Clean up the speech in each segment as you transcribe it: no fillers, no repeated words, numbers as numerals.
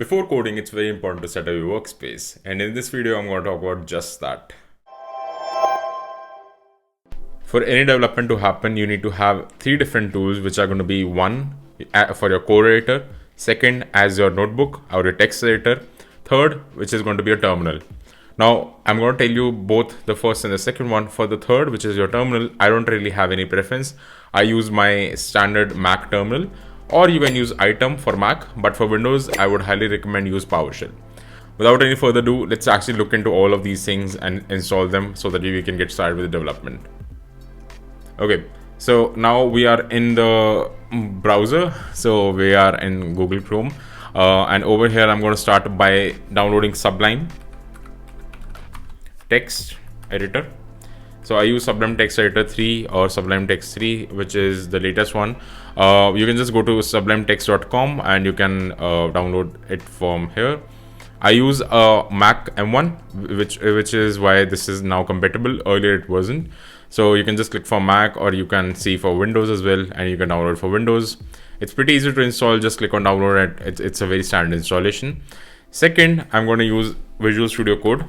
Before coding, it's very important to set up your workspace, and in this video, I'm going to talk about just that. For any development to happen, you need to have three different tools, which are going to be one for your code editor, second as your notebook or your text editor, third, which is going to be a terminal. Now, I'm going to tell you both the first and the second one. For the third, which is your terminal, I don't really have any preference. I use my standard Mac terminal, or you can use Iterm for Mac, but for Windows, I would highly recommend use PowerShell. Without any further ado, let's actually look into all of these things and install them so that we can get started with the development. Okay, so now we are in the browser. So we are in Google Chrome, and over here I'm going to start by downloading Sublime text editor. So I use Sublime Text Editor 3 or Sublime Text 3, which is the latest one. You can just go to sublimetext.com and you can download it from here. I use a Mac M1, which is why this is now compatible. Earlier it wasn't. So you can just click for Mac, or you can see for Windows as well, and you can download for Windows. It's pretty easy to install. Just click on download it. It's a very standard installation. Second, I'm going to use Visual Studio Code.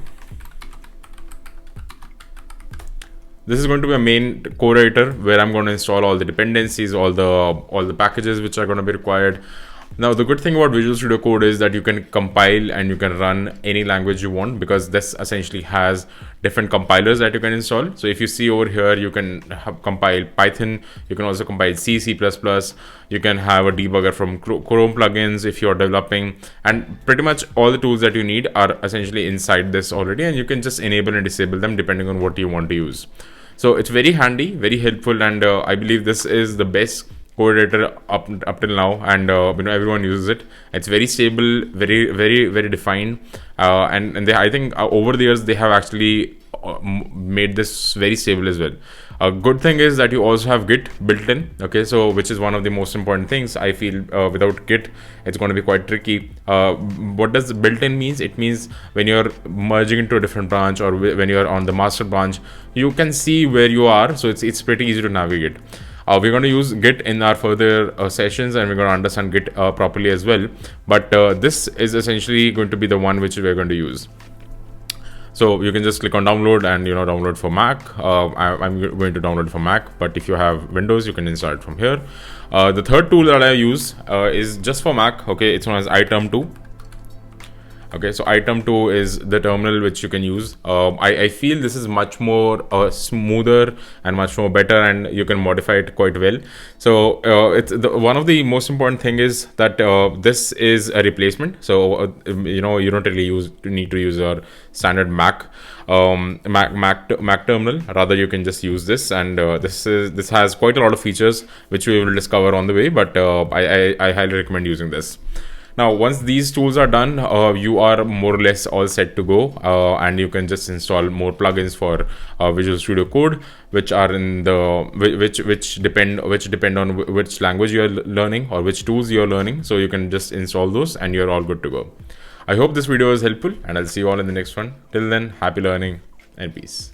This is going to be a main code editor where I'm going to install all the dependencies, all the packages which are going to be required. Now, the good thing about Visual Studio Code is that you can compile and you can run any language you want, because this essentially has different compilers that you can install. So if you see over here, you can compile Python, you can also compile C, C++, you can have a debugger from Chrome plugins if you're developing, and pretty much all the tools that you need are essentially inside this already, and you can just enable and disable them depending on what you want to use. So it's very handy, very helpful, and I believe this is the best code editor up till now, and everyone uses it. It's very stable, very defined, and I think over the years they have actually made this very stable as well. A good thing is that you also have Git built in, okay, so which is one of the most important things. I feel without Git it's going to be quite tricky. What does built in means? It means when you're merging into a different branch, or when you're on the master branch, you can see where you are, so it's pretty easy to navigate. We're going to use Git in our further sessions, and we're going to understand Git properly as well. But this is essentially going to be the one which we're going to use. So you can just click on download and download for Mac. I'm going to download for Mac, but if you have Windows, you can install it from here. The third tool that I use is just for Mac. Okay, it's known as Iterm 2. Okay, so Iterm 2 is the terminal which you can use. I feel this is much more smoother and much more better, and you can modify it quite well. So it's one of the most important thing is that this is a replacement. So you don't really need to use your standard Mac terminal. Rather, you can just use this, and this has quite a lot of features which we will discover on the way. But I highly recommend using this. Now, once these tools are done, you are more or less all set to go, and you can just install more plugins for Visual Studio Code, which are in the which depend on which language you are learning or which tools you are learning. So you can just install those, and you're all good to go. I hope this video was helpful, and I'll see you all in the next one. Till then, happy learning and peace.